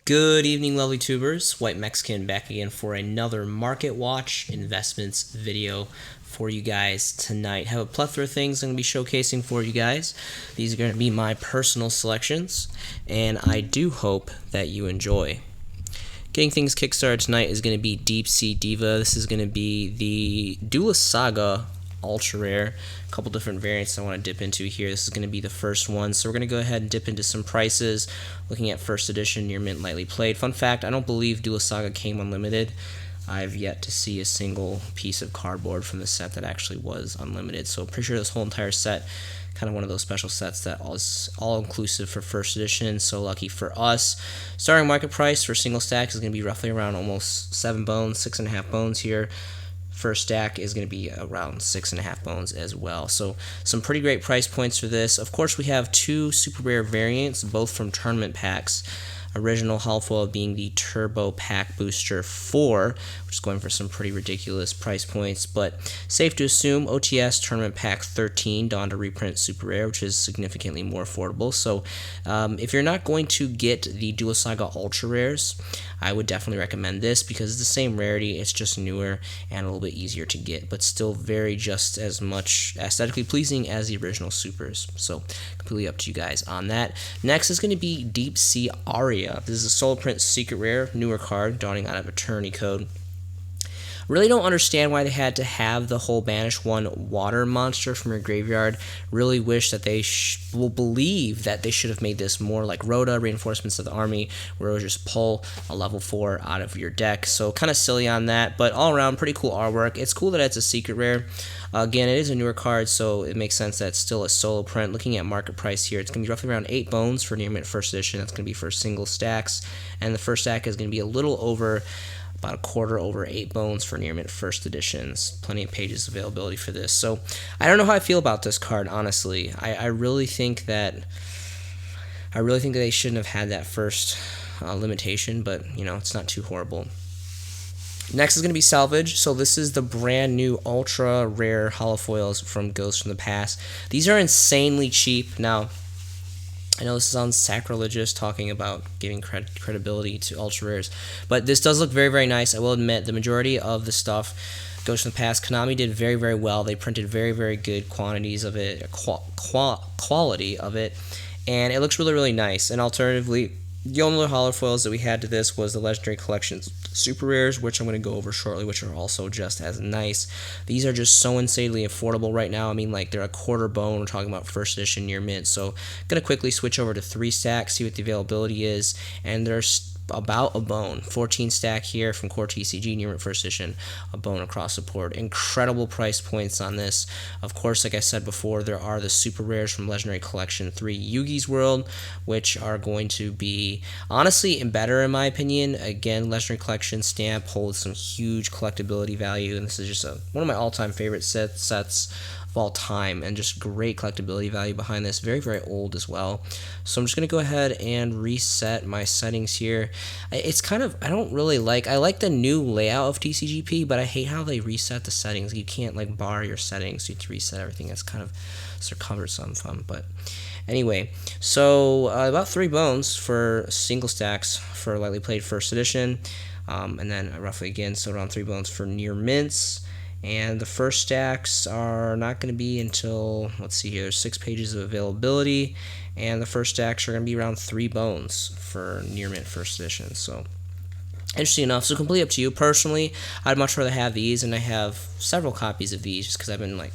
Good evening, lovely tubers. White Mexican back again for another Market Watch investments video for you guys tonight. Have a plethora of things I'm going to be showcasing for you guys. These are going to be my personal selections, and I do hope that you enjoy. Getting things kickstarted tonight is going to be Deep Sea Diva. This is going to be the Duelist Saga Ultra Rare. A couple different variants I want to dip into here. This is going to be the first one, so we're going to go ahead and dip into some prices. Looking at first edition, near mint, lightly played. Fun fact, I don't believe Duelist Saga came unlimited. I've yet to see a single piece of cardboard from the set that actually was unlimited, so I'm pretty sure this whole entire set kind of one of those special sets that is all-inclusive for first edition, so lucky for us. Starting market price for single stacks is going to be roughly around almost 7 bones, 6.5 bones here. First stack is going to be around 6.5 bones as well. So some pretty great price points for this. Of course, we have two super rare variants, both from tournament packs. Original hull foil being the Turbo Pack Booster 4, which is going for some pretty ridiculous price points, but safe to assume OTS Tournament Pack 13, Dawn to reprint Super Rare, which is significantly more affordable. So if you're not going to get the Duelist Saga Ultra Rares, I would definitely recommend this because it's the same rarity, it's just newer and a little bit easier to get, but still very just as much aesthetically pleasing as the original Supers. So completely up to you guys on that. Next is going to be Deep Sea Aria. This is a solo print secret rare, newer card, dawning out of Eternity Code. Really don't understand why they had to have the whole Banish One water monster from your graveyard. Really wish that they will believe that they should have made this more like Rhoda, Reinforcements of the Army, where it was just pull a level 4 out of your deck. So kind of silly on that, but all around pretty cool artwork. It's cool that it's a secret rare. Again, it is a newer card, so it makes sense that it's still a solo print. Looking at market price here, it's going to be roughly around 8 bones for near mint first edition. That's going to be for single stacks, and the first stack is going to be a little over, about a quarter over 8 bones for near mint first editions. Plenty of pages availability for this. So I don't know how I feel about this card, honestly. I really think that they shouldn't have had that first limitation, but you know, it's not too horrible. Next is going to be Salvage. So this is the brand new ultra rare holofoils from Ghosts from the Past. These are insanely cheap. Now, I know this sounds sacrilegious talking about giving credibility to ultra rares, but this does look very, very nice. I will admit the majority of the stuff Ghosts from the Past, Konami did very, very well. They printed very, very good quantities of it, quality of it, and it looks really, really nice. And alternatively, the only holofoils that we had to this was the Legendary Collections Super Rares, which I'm going to go over shortly, which are also just as nice. These are just so insanely affordable right now. I mean, like, they're a quarter bone. We're talking about first edition near mint. So I'm going to quickly switch over to 3 stacks, see what the availability is, and there's about a bone. 14 stack here from Core TCG, near mint first edition, a bone across the board. Incredible price points on this. Of course, like I said before, there are the super rares from Legendary Collection 3 Yugi's World, which are going to be honestly better in my opinion. Again, Legendary Collection stamp holds some huge collectability value, and this is just one of my all-time favorite sets of all time, and just great collectability value behind this. Very, very old as well. So I'm just going to go ahead and reset my settings here. It's kind of, I like the new layout of TCGP, but I hate how they reset the settings. You can't like bar your settings, you have to reset everything. That's kind of cumbersome fun, but anyway, so about 3 bones for single stacks for lightly played first edition, and then roughly again, so around 3 bones for near mints. And the first stacks are not going to be until, let's see here, there's 6 pages of availability, and the first stacks are going to be around 3 bones for near mint first edition. So interesting enough. So completely up to you. Personally, I'd much rather have these, and I have several copies of these just because I've been like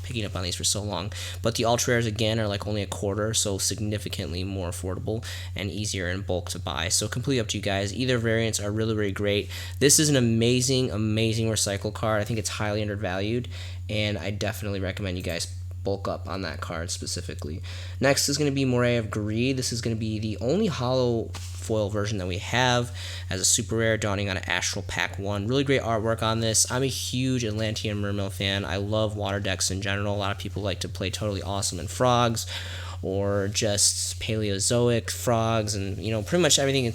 picking up on these for so long. But the ultra rares again are like only a quarter, so significantly more affordable and easier in bulk to buy. So completely up to you guys. Either variants are really, really great. This is an amazing, amazing recycle card. I think it's highly undervalued, and I definitely recommend you guys bulk up on that card specifically. Next is going to be Moray of Greed. This is going to be the only hollow foil version that we have as a super rare, dawning on an Astral Pack 1. Really great artwork on this. I'm a huge Atlantean Mermail fan. I love water decks in general. A lot of people like to play Totally Awesome and Frogs, or just Paleozoic Frogs, and you know, pretty much everything.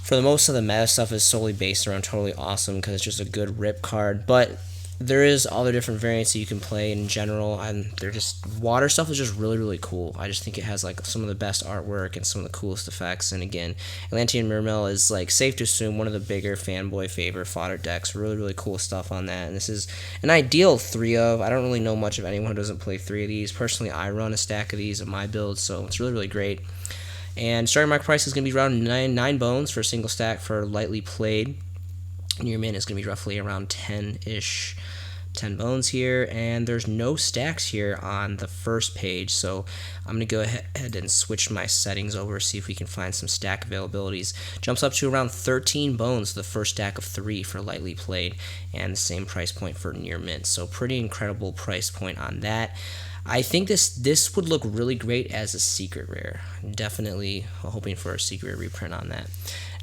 For the most of the meta stuff is solely based around Totally Awesome because it's just a good rip card. But there is other different variants that you can play in general, and they're just water stuff is just really cool. I just think it has like some of the best artwork and some of the coolest effects. And again, Atlantean Mermail is like safe to assume one of the bigger fanboy favorite fodder decks. Really cool stuff on that. And this is an ideal 3 of. I don't really know much of anyone who doesn't play 3 of these. Personally, I run a stack of these in my build, so it's really great. And starting market price is going to be around 9 bones for a single stack for lightly played. Near min is going to be roughly around 10-ish, 10 bones here, and there's no stacks here on the first page, so I'm going to go ahead and switch my settings over, see if we can find some stack availabilities. Jumps up to around 13 bones, the first stack of 3 for lightly played, and the same price point for near mint, so pretty incredible price point on that. I think this would look really great as a secret rare. Definitely hoping for a secret reprint on that.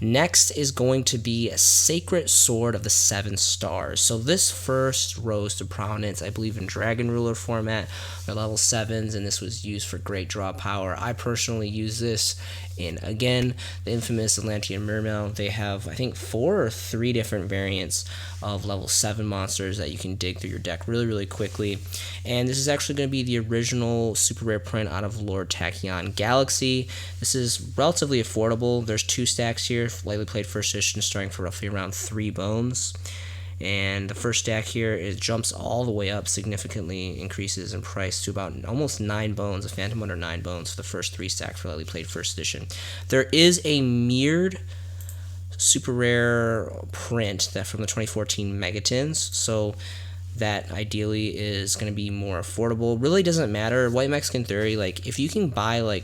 Next is going to be a Sacred Sword of the 7 Stars. So this first rose to prominence, I believe, in Dragon Ruler format. They're level 7s, and this was used for great draw power. I personally use this in, again, the infamous Atlantean Mermail. They have, I think, 4 or 3 different variants of level 7 monsters that you can dig through your deck really quickly. And this is actually going to be the original super rare print out of Lord Tachyon Galaxy. This is relatively affordable. There's 2 stacks here, lightly played first edition, starting for roughly around 3 bones. And the first stack here, it jumps all the way up, significantly increases in price to about almost 9 bones, a phantom under 9 bones for the first 3 stack for lightly played first edition. There is a mirrored super rare print that from the 2014 Megatons, so that ideally is going to be more affordable. Really doesn't matter. White Mexican Theory, like if you can buy like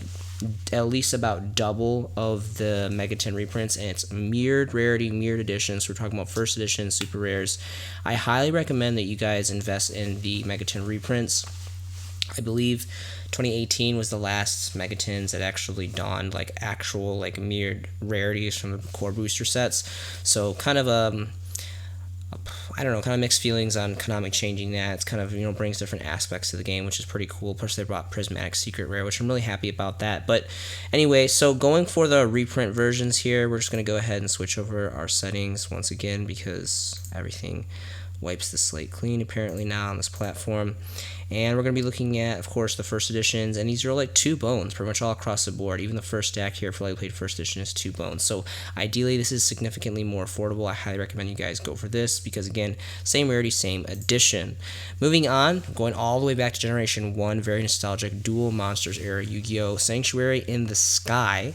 at least about double of the Megaton reprints, and it's mirrored rarity, mirrored editions. So we're talking about first edition super rares. I highly recommend that you guys invest in the Megaton reprints. I believe 2018 was the last Megatons that actually donned like actual like mirrored rarities from the core booster sets. So kind of I don't know, kind of mixed feelings on Konami changing that. It's kind of, you know, brings different aspects to the game, which is pretty cool. Plus, they brought Prismatic Secret Rare, which I'm really happy about that. But anyway, so going for the reprint versions here, we're just going to go ahead and switch over our settings once again because everything wipes the slate clean apparently now on this platform. And we're going to be looking at, of course, the first editions, and these are like 2 bones pretty much all across the board. Even the first stack here for lightly played first edition is 2 bones. So ideally this is significantly more affordable. I highly recommend you guys go for this because, again, same rarity, same edition. Moving on, going all the way back to Generation 1, very nostalgic Dual Monsters era Yu-Gi-Oh! Sanctuary in the Sky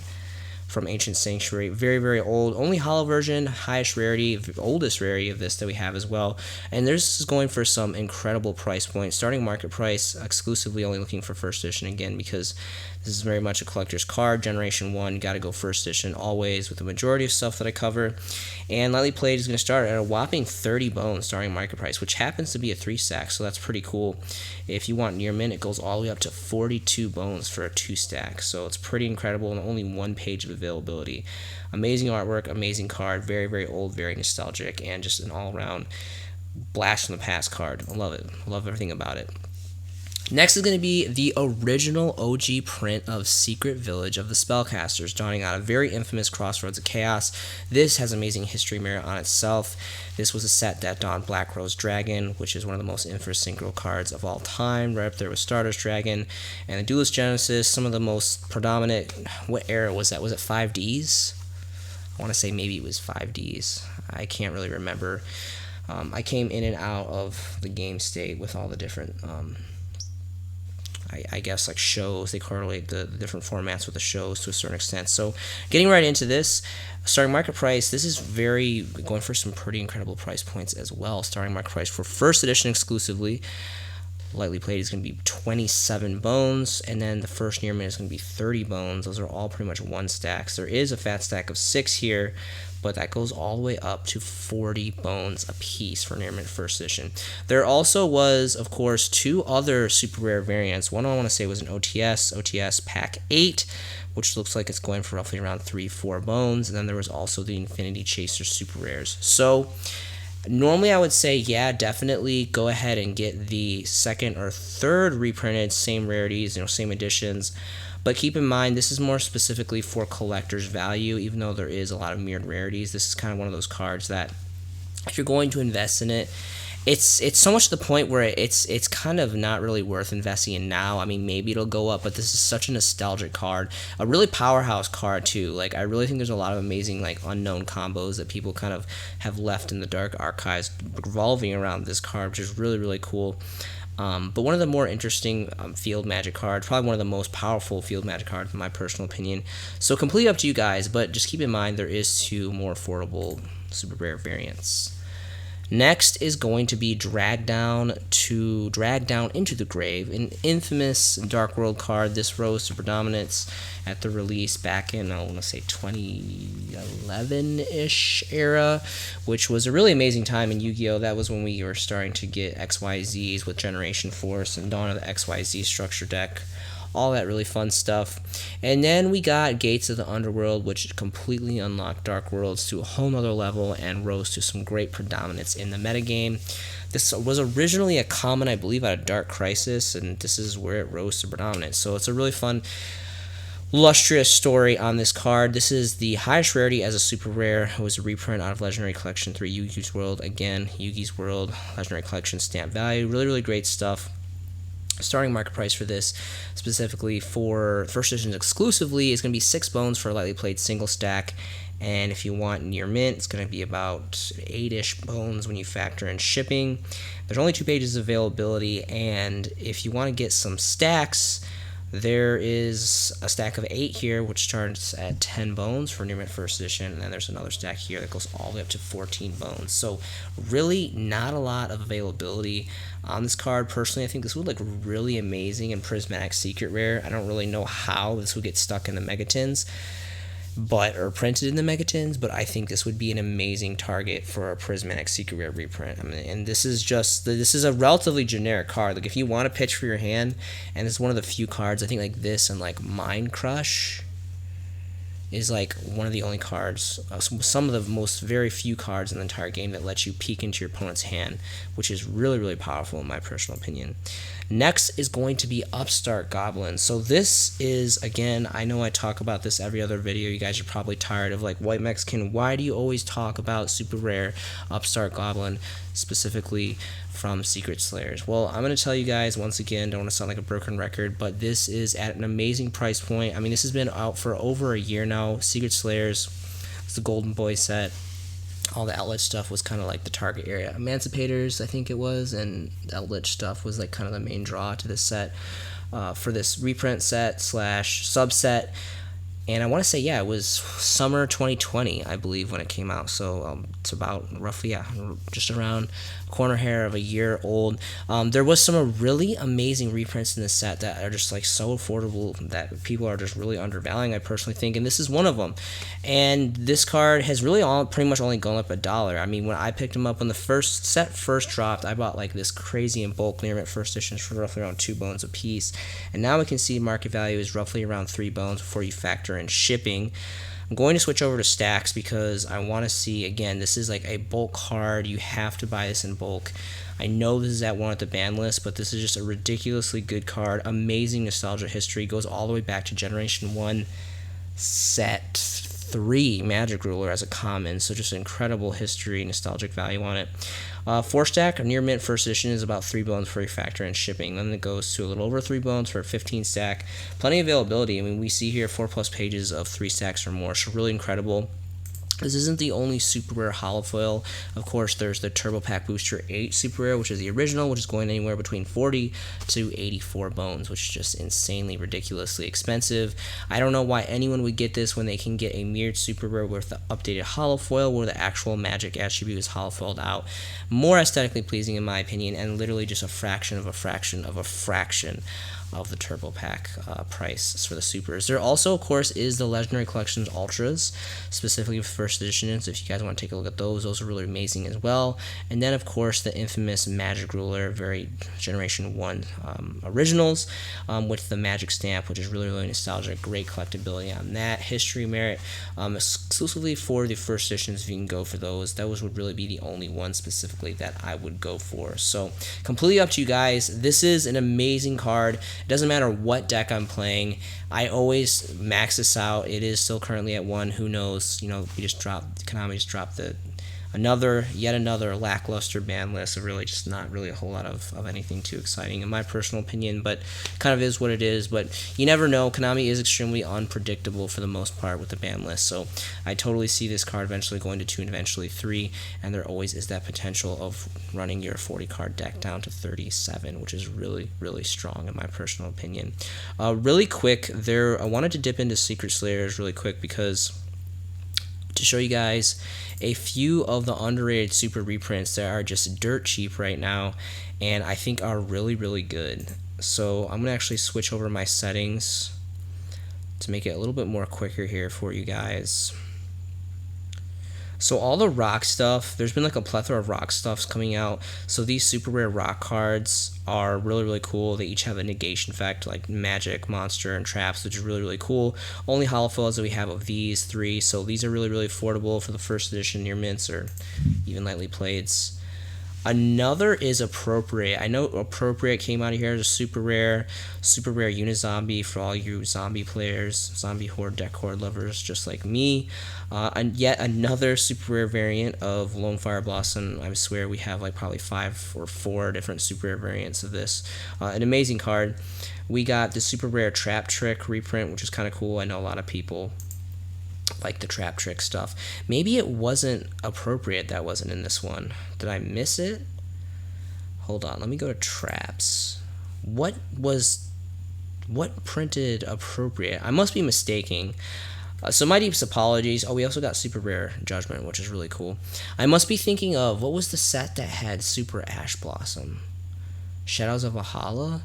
from Ancient Sanctuary. Very old, only holo version, highest rarity, oldest rarity of this that we have as well. And this is going for some incredible price points. Starting market price, exclusively only looking for first edition again because this is very much a collector's card. Generation 1, got to go first edition always with the majority of stuff that I cover. And lightly played is going to start at a whopping 30 bones starting market price, which happens to be a 3 stack, so that's pretty cool. If you want near mint, it goes all the way up to 42 bones for a 2 stack, so it's pretty incredible and only 1 page of availability. Amazing artwork, amazing card, very old, very nostalgic, and just an all-around blast from the past card. I love it. I love everything about it. Next is going to be the original OG print of Secret Village of the Spellcasters, donning out a very infamous Crossroads of Chaos. This has amazing history merit on itself. This was a set that donned Black Rose Dragon, which is one of the most infamous synchro cards of all time, right up there with Stardust Dragon, and the Duelist Genesis, some of the most predominant. What era was that? Was it 5Ds? I want to say maybe it was 5Ds. I can't really remember. I came in and out of the game state with all the different I guess like shows. They correlate the different formats with the shows to a certain extent. So getting right into this, starting market price, this is going for some pretty incredible price points as well. Starting market price for first edition exclusively, lightly played, is going to be 27 bones, and then the first near mint is going to be 30 bones. Those are all pretty much 1 stacks. There is a fat stack of 6 here, but that goes all the way up to 40 bones a piece for near mint first edition. There also was, of course, 2 other super rare variants. One I want to say was an OTS Pack 8, which looks like it's going for roughly around 3-4 bones, and then there was also the Infinity Chaser super rares. So normally I would say, yeah, definitely go ahead and get the second or third reprinted, same rarities, same editions. But keep in mind, this is more specifically for collector's value, even though there is a lot of mirrored rarities. This is kind of one of those cards that if you're going to invest in it it's so much to the point where it's kind of not really worth investing in now. I mean, maybe it'll go up, but this is such a nostalgic card, a really powerhouse card too. Like, I really think there's a lot of amazing like unknown combos that people kind of have left in the dark archives revolving around this card, which is really really cool. But one of the more interesting field magic cards, probably one of the most powerful field magic cards in my personal opinion. So completely up to you guys, but just keep in mind there is 2 more affordable super rare variants. Next is going to be Drag Down into the Grave, an infamous Dark World card. This rose to predominance at the release back in, I want to say 2011-ish era, which was a really amazing time in Yu-Gi-Oh! That was when we were starting to get XYZs with Generation Force and Dawn of the XYZ structure deck. All that really fun stuff. And then we got Gates of the Underworld, which completely unlocked Dark Worlds to a whole nother level and rose to some great predominance in the metagame. This was originally a common, I believe, out of Dark Crisis, and this is where it rose to predominance. So it's a really fun, lustrous story on this card. This is the highest rarity as a super rare. It was a reprint out of Legendary Collection 3 Yugi's World. Again, Yugi's World, Legendary Collection stamp value. Really, really great stuff. Starting market price for this, specifically for first editions exclusively, is going to be 6 bones for a lightly played single stack. And if you want near mint, it's going to be about 8-ish bones when you factor in shipping. There's only 2 pages of availability, and if you want to get some stacks, there is a stack of 8 here, which starts at 10 bones for near mint first edition, and then there's another stack here that goes all the way up to 14 bones. So really not a lot of availability on this card. Personally, I think this would look really amazing in Prismatic Secret Rare. I don't really know how this would get stuck in the Megatins, or printed in the Megatins, but I think this would be an amazing target for a Prismatic Secret Rare reprint. I mean, and this is a relatively generic card. Like, if you want to pitch for your hand, and it's one of the few cards, I think like this and like Mind Crush is like one of the only cards, some of the most very few cards in the entire game that lets you peek into your opponent's hand, which is really, really powerful in my personal opinion. Next is going to be Upstart Goblins. So this is, again, I know I talk about this every other video. You guys are probably tired of like, White Mexican, why do you always talk about super rare Upstart Goblin, specifically from Secret Slayers? Well, I'm going to tell you guys once again, don't want to sound like a broken record, but this is at an amazing price point. I mean, this has been out for over a year now. Secret Slayers, it's the Golden Boy set. All the outlet stuff was kind of like the target area. Emancipators, I think it was, and outlet stuff was like kind of the main draw to this set, for this reprint set / subset. And I want to say, yeah, it was summer 2020, I believe, when it came out. So it's about roughly, yeah, just around corner hair of a year old. There was some really amazing reprints in this set that are just like so affordable that people are just really undervaluing, I personally think, and this is one of them. And this card has really pretty much only gone up $1. I mean, when I picked them up when the first set first dropped, I bought like this crazy in bulk near mint first editions for roughly around 2 bones a piece, and now we can see market value is roughly around 3 bones before you factor in shipping. I'm going to switch over to stacks because I want to see, again, this is like a bulk card. You have to buy this in bulk. I know this is at one at the ban list, but this is just a ridiculously good card. Amazing nostalgia history. Goes all the way back to Generation 1 set 3 Magic Ruler as a common. So just incredible history, nostalgic value on it. 4 stack, near mint first edition, is about 3 bones for a factor in shipping. Then it goes to a little over 3 bones for a 15 stack. Plenty of availability. I mean, we see here 4+ pages of 3 stacks or more, so really incredible. This isn't the only super rare holofoil. Of course, there's the Turbo Pack Booster 8 super rare, which is the original, which is going anywhere between 40 to 84 bones, which is just insanely, ridiculously expensive. I don't know why anyone would get this when they can get a mirrored super rare with the updated holofoil, where the actual magic attribute is holofoiled out. More aesthetically pleasing, in my opinion, and literally just a fraction of a fraction of a fraction of the Turbo Pack price for the supers. There also, of course, is the Legendary Collections Ultras, specifically for first editions. If you guys want to take a look at those are really amazing as well. And then, of course, the infamous Magic Ruler, very Generation 1 originals, with the Magic stamp, which is really, really nostalgic. Great collectability on that. History merit, exclusively for the first editions. If you can go for those would really be the only one specifically that I would go for. So completely up to you guys. This is an amazing card. It doesn't matter what deck I'm playing. I always max this out. It is still currently at 1. Who knows? You know, Konami just dropped the Yet another lackluster ban list of really just not really a whole lot of anything too exciting in my personal opinion, but kind of is what it is. But you never know. Konami is extremely unpredictable for the most part with the ban list, so I totally see this card eventually going to 2 and eventually 3, and there always is that potential of running your 40 card deck down to 37, which is really, really strong in my personal opinion. Really quick, I wanted to dip into Secret Slayers really quick because to show you guys a few of the underrated super reprints that are just dirt cheap right now and I think are really, really good. So I'm going to actually switch over my settings to make it a little bit more quicker here for you guys. So all the rock stuff, there's been like a plethora of rock stuffs coming out. So these super rare rock cards are really, really cool. They each have a negation effect like magic, monster, and traps, which is really, really cool. Only hollow foils that we have of these 3. So these are really, really affordable for the first edition near mints or even lightly playeds. Another is Appropriate. I know Appropriate came out of here as a super rare Unizombie for all you zombie players, zombie horde, deck horde lovers just like me. And yet another super rare variant of Lone Fire Blossom. I swear we have like probably 5 or 4 different super rare variants of this. An amazing card. We got the super rare Trap Trick reprint, which is kind of cool. I know a lot of people like the Trap Trick stuff. Maybe it wasn't Appropriate that wasn't in this one. Did I miss it? Hold on, let me go to Traps. What printed Appropriate? I must be mistaking. So my deepest apologies. Oh, we also got super rare Judgment, which is really cool. I must be thinking of, what was the set that had super Ash Blossom? Shadows of Valhalla?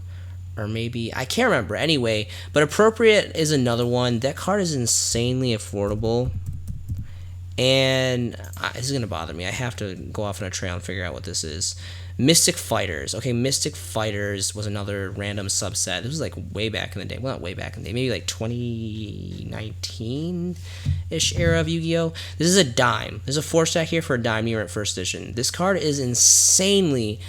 Or maybe, I can't remember. Anyway, but Appropriate is another one. That card is insanely affordable. And this is going to bother me. I have to go off on a trail and figure out what this is. Mystic Fighters. Okay, Mystic Fighters was another random subset. This was like way back in the day. Well, not way back in the day. Maybe like 2019-ish era of Yu-Gi-Oh! This is a dime. There's a 4-stack here for a dime near at first edition. This card is insanely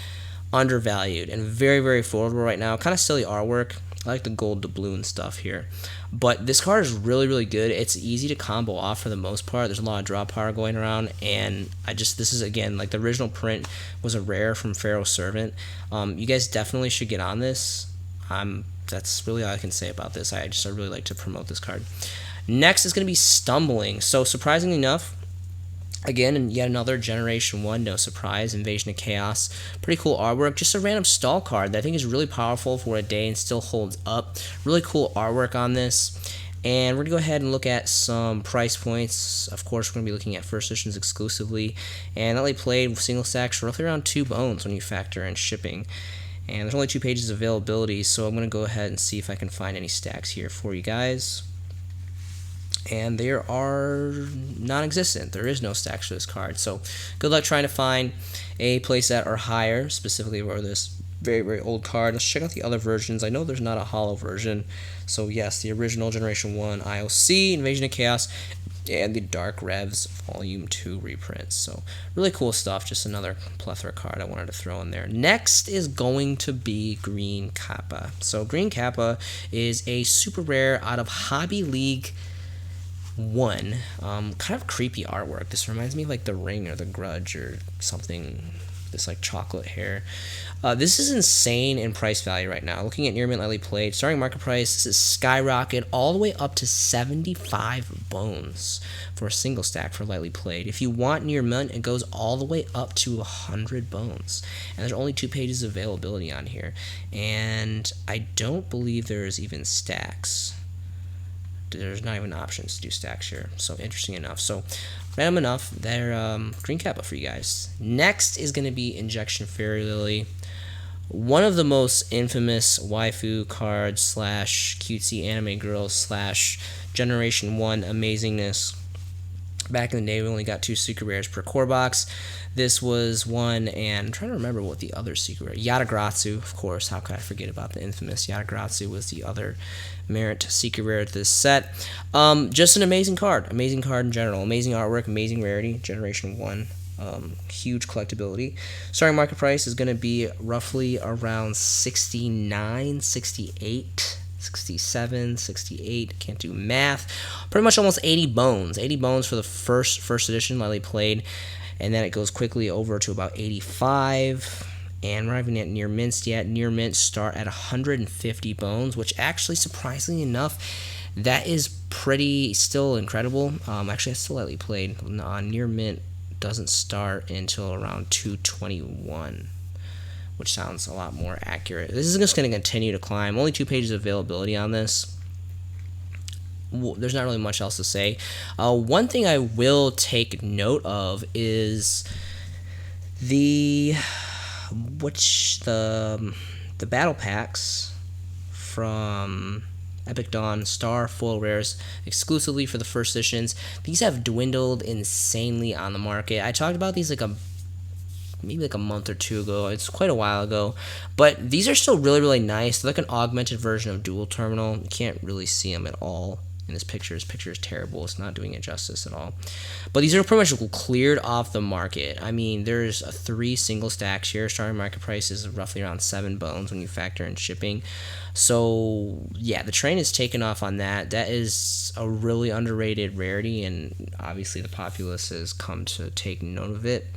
undervalued and very, very affordable right now. Kind of silly artwork. I like the gold doubloon stuff here, but this card is really, really good. It's easy to combo off for the most part. There's a lot of draw power going around, and this is again like the original print was a rare from Pharaoh's Servant. You guys definitely should get on this. That's really all I can say about this. I really like to promote this card. Next is going to be Stumbling. So surprisingly enough, again, and yet another Generation 1, no surprise, Invasion of Chaos. Pretty cool artwork. Just a random stall card that I think is really powerful for a day and still holds up. Really cool artwork on this. And we're going to go ahead and look at some price points. Of course, we're going to be looking at first editions exclusively. And that played single stacks roughly around 2 bones when you factor in shipping. And there's only 2 pages of availability, so I'm going to go ahead and see if I can find any stacks here for you guys. And they are non-existent. There is no stacks for this card. So good luck trying to find a playset or higher, specifically for this very, very old card. Let's check out the other versions. I know there's not a hollow version. So yes, the original Generation 1 IOC, Invasion of Chaos, and the Dark Revs Volume 2 reprints. So really cool stuff. Just another plethora card I wanted to throw in there. Next is going to be Green Kappa. So Green Kappa is a super rare out of Hobby League 1. Kind of creepy artwork. This reminds me of like The Ring or The Grudge or something. This like chocolate hair. This is insane in price value right now. Looking at near mint lightly played, starting market price, this is skyrocket all the way up to 75 bones for a single stack for lightly played. If you want near mint, it goes all the way up to 100 bones. And there's only 2 pages of availability on here. And I don't believe there's even stacks. There's not even options to do stacks here. So interesting enough. So random enough, they're Green Kappa for you guys. Next is going to be Injection Fairy Lily. One of the most infamous waifu cards / cutesy anime girls / Generation 1 amazingness. Back in the day, we only got 2 secret rares per core box. This was one, and I'm trying to remember what the other secret rare. Yatagratsu, of course. How could I forget about the infamous Yatagratsu? Was the other merit secret rare to this set. Just an amazing card. Amazing card in general. Amazing artwork, amazing rarity. Generation 1. Huge collectability. Starting market price is going to be roughly around 69, 68. 67, 68, can't do math. Pretty much almost 80 bones. 80 bones for the first edition, lightly played. and then it goes quickly over to about 85. And we're not even at near mints yet. Near mints start at 150 bones, which actually, surprisingly enough, that is pretty still incredible. Actually, I still lightly played. Near mint doesn't start until around 221, which sounds a lot more accurate. This is just going to continue to climb. Only 2 pages of availability on this. There's not really much else to say. One thing I will take note of is the battle packs from Epic Dawn Star foil rares exclusively for the first editions. These have dwindled insanely on the market. I talked about these maybe a month or 2 ago. It's quite a while ago, but these are still really nice. They're like an augmented version of Dual Terminal. You can't really see them at all in this picture. This picture is terrible. It's not doing it justice at all. But these are pretty much cleared off the market. I mean, there's 3 single stacks here. Starting market price is roughly around 7 bones when you factor in shipping. So yeah, the train is taken off on that. That is a really underrated rarity, and obviously the populace has come to take note of it.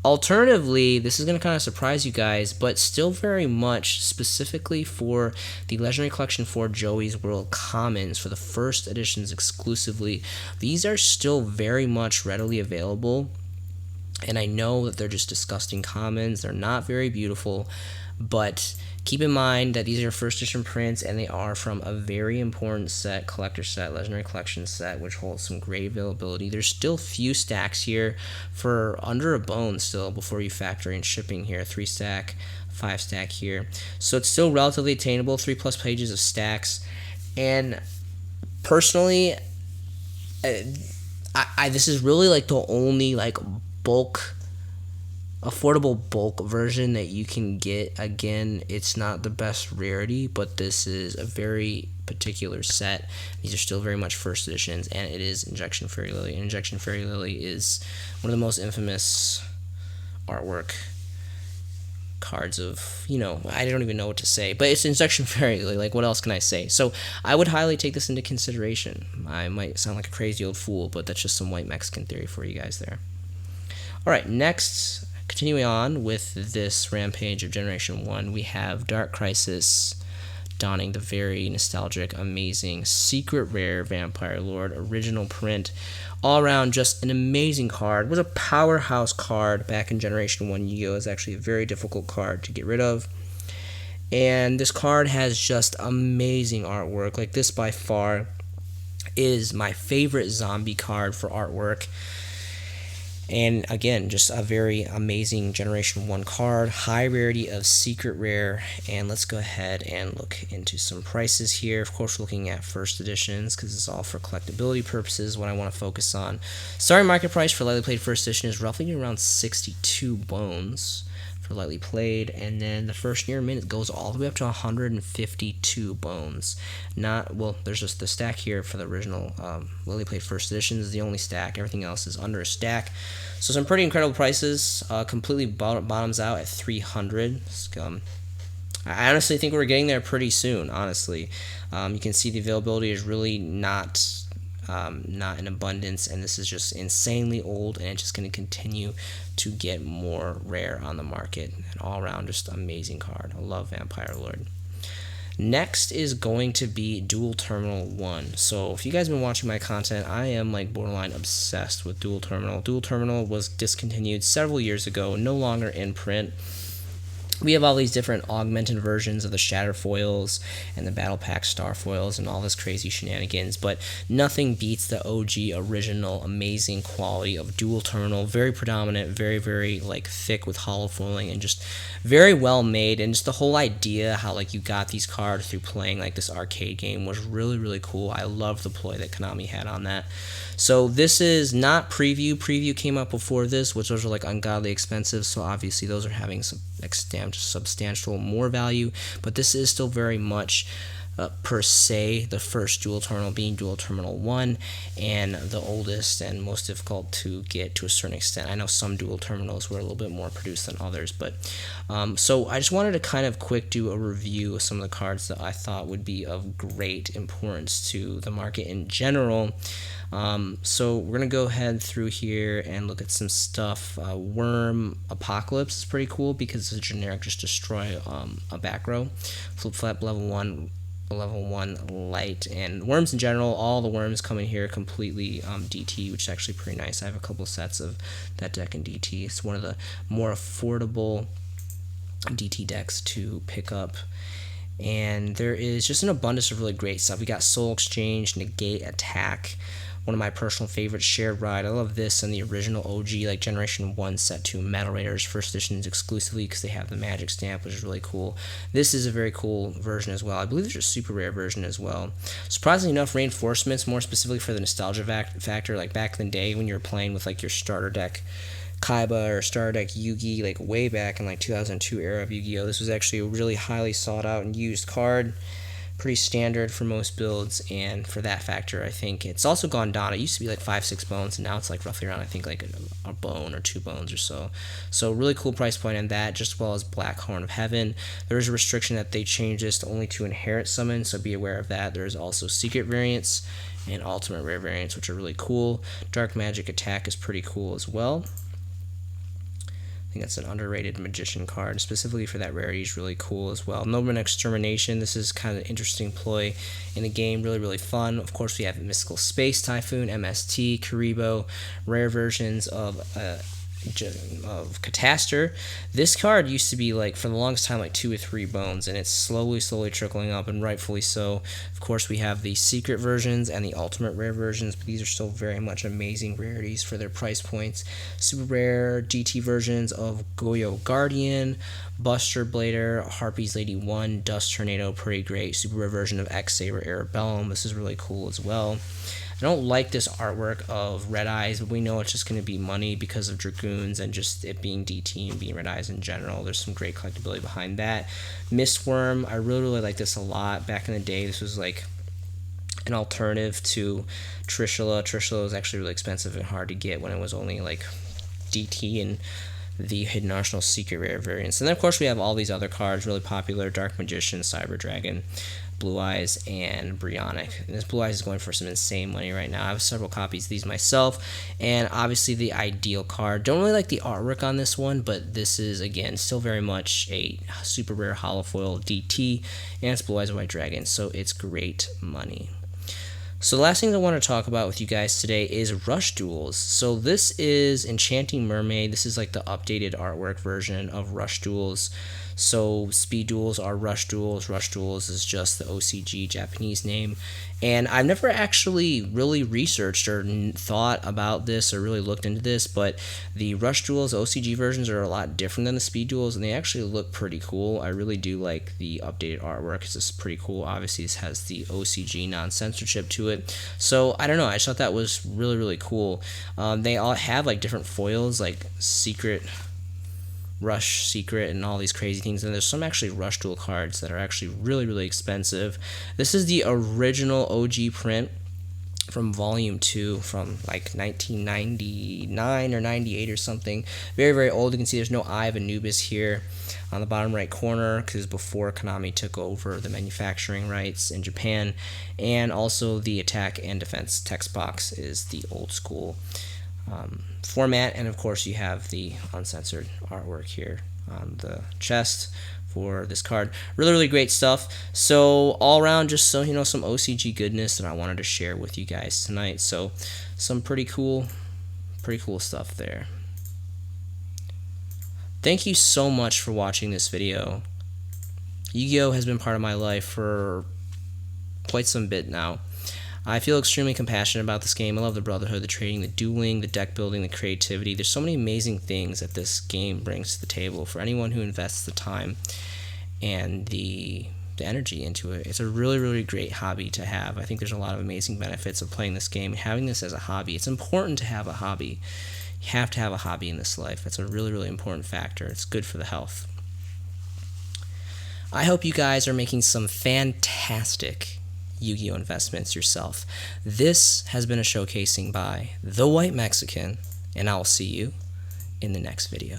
Alternatively, this is going to kind of surprise you guys, but still very much specifically for the Legendary Collection 4 Joey's World Commons for the first editions exclusively, these are still very much readily available. And I know that they're just disgusting commons. They're not very beautiful, but keep in mind that these are first edition prints, and they are from a very important set, collector set, Legendary Collection set, which holds some great availability. There's still few stacks here for under a bone still before you factor in shipping here. 3 stack, 5 stack here. So it's still relatively attainable, 3+ pages of stacks. And personally, this is really like the only like affordable bulk version that you can get. Again, it's not the best rarity, but this is a very particular set. These are still very much first editions, and it is Injection Fairy Lily. And Injection Fairy Lily is one of the most infamous artwork cards of, I don't even know what to say, but it's Injection Fairy Lily. Like, what else can I say? So I would highly take this into consideration. I might sound like a crazy old fool, but that's just some white Mexican theory for you guys there. Alright, next, continuing on with this rampage of Generation 1, we have Dark Crisis donning the very nostalgic, amazing, secret rare Vampire Lord original print. All around, just an amazing card. It was a powerhouse card back in Generation 1 Yu-Gi-Oh! It's actually a very difficult card to get rid of. And this card has just amazing artwork. Like, this by far is my favorite zombie card for artwork. And again, just a very amazing Generation 1 card, high rarity of secret rare. And let's go ahead and look into some prices here. Of course, we're looking at first editions because it's all for collectability purposes, what I want to focus on. Starting market price for lightly played first edition is roughly around 62 bones for lightly played, and then the first near mint goes all the way up to 152 bones. There's just the stack here for the original lightly played first edition is the only stack. Everything else is under a stack. So some pretty incredible prices. Completely bottoms out at 300. I honestly think we're getting there pretty soon. Honestly, you can see the availability is really not in abundance, and this is just insanely old, and it's just going to continue to get more rare on the market. And all around, just amazing card. I love Vampire Lord. Next is going to be Dual Terminal 1. So if you guys have been watching my content, I am like borderline obsessed with Dual Terminal. Dual Terminal was discontinued several years ago, no longer in print. We have all these different augmented versions of the Shatter foils and the Battle Pack Star foils and all this crazy shenanigans, but nothing beats the OG original amazing quality of Dual Terminal. Very predominant, very, very like thick with hollow foiling, and just very well made. And just the whole idea how like you got these cards through playing like this arcade game was really, really cool. I love the ploy that Konami had on that. So this is not preview. Preview came up before this, which those are like ungodly expensive, so obviously those are having some substantial more value, but this is still very much per se, the first dual terminal being dual terminal 1, and the oldest and most difficult to get to a certain extent. I know some dual terminals were a little bit more produced than others, but so I just wanted to kind of quick do a review of some of the cards that I thought would be of great importance to the market in general. So we're going to go ahead through here and look at some stuff. Worm Apocalypse is pretty cool because it's a generic just destroy a back row. Flip flap level 1 light, and worms in general, all the worms come in here completely DT, which is actually pretty nice. I have a couple sets of that deck in DT. It's one of the more affordable DT decks to pick up, and there is just an abundance of really great stuff. We got Soul Exchange, Negate, Attack, one of my personal favorites, Shared Ride. I love this and the original OG, like Generation 1 Set 2 Metal Raiders, first editions exclusively because they have the magic stamp, which is really cool. This is a very cool version as well. I believe there's a super rare version as well. Surprisingly enough, reinforcements, more specifically for the nostalgia factor, like back in the day when you were playing with like your starter deck Kappa or starter deck Yugi, like way back in like 2002 era of Yu-Gi-Oh! This was actually a really highly sought out and used card. Pretty standard for most builds, and for that factor I think it's also gone down. It used to be like 5-6 bones, and now it's like roughly around I think like a bone or 2 bones or so. So really cool price point on that, just as well as Black Horn of Heaven. There is a restriction that they changed this to only to inherit summon, so be aware of that. There's also secret variants and ultimate rare variants, which are really cool. Dark Magic Attack is pretty cool as well. I think that's an underrated magician card, specifically for that rarity is really cool as well. Nobleman Extermination, this is kind of an interesting ploy in the game, really fun. Of course, we have Mystical Space Typhoon, MST, Karibo, rare versions of Catastor. This card used to be like for the longest time like 2 or 3 bones, and it's slowly trickling up, and rightfully so. Of course, we have the secret versions and the ultimate rare versions, but these are still very much amazing rarities for their price points. Super rare DT versions of Goyo Guardian, Buster Blader, Harpy's Lady 1, Dust Tornado, pretty great. Super rare version of X Saber Arabellum, this is really cool as well. I don't like this artwork of Red Eyes, but we know it's just going to be money because of Dragoons and just it being DT and being Red Eyes in general. There's some great collectability behind that. Mistworm, I really like this a lot. Back in the day, this was like an alternative to Trishula. Trishula was actually really expensive and hard to get when it was only like DT and the Hidden Arsenal secret rare variants. And then of course we have all these other cards really popular: Dark Magician, Cyber Dragon, Blue Eyes, and Brionic. And this Blue Eyes is going for some insane money right now. I have several copies of these myself, and obviously the ideal card. Don't really like the artwork on this one, but this is again still very much a super rare holofoil DT, and it's Blue Eyes White Dragon, so it's great money. So the last thing I want to talk about with you guys today is Rush Duels. So this is Enchanting Mermaid. This is like the updated artwork version of Rush Duels. So Speed Duels are Rush Duels. Rush Duels is just the OCG Japanese name. And I've never actually really researched or thought about this or really looked into this, but the Rush Duels OCG versions are a lot different than the Speed Duels, and they actually look pretty cool. I really do like the updated artwork. It's just pretty cool. Obviously, this has the OCG non-censorship to it. So, I don't know. I just thought that was really cool. They all have like different foils, like Secret, Rush Secret, and all these crazy things, and there's some actually Rush Duel cards that are actually really expensive. This is the original OG print from volume 2 from like 1999 or 98 or something. Very old. You can see there's no Eye of Anubis here on the bottom right corner because before Konami took over the manufacturing rights in Japan. And also the attack and defense text box is the old school format, and of course you have the uncensored artwork here on the chest for this card. Really great stuff. So all around, just so you know, some OCG goodness that I wanted to share with you guys tonight. So some pretty cool stuff there. Thank you so much for watching this video. Yu-Gi-Oh has been part of my life for quite some bit now. I feel extremely compassionate about this game. I love the brotherhood, the trading, the dueling, the deck building, the creativity. There's so many amazing things that this game brings to the table for anyone who invests the time and the energy into it. It's a really great hobby to have. I think there's a lot of amazing benefits of playing this game and having this as a hobby. It's important to have a hobby. You have to have a hobby in this life. That's a really important factor. It's good for the health. I hope you guys are making some fantastic Yu-Gi-Oh! Investments yourself. This has been a showcasing by The White Mexican, and I will see you in the next video.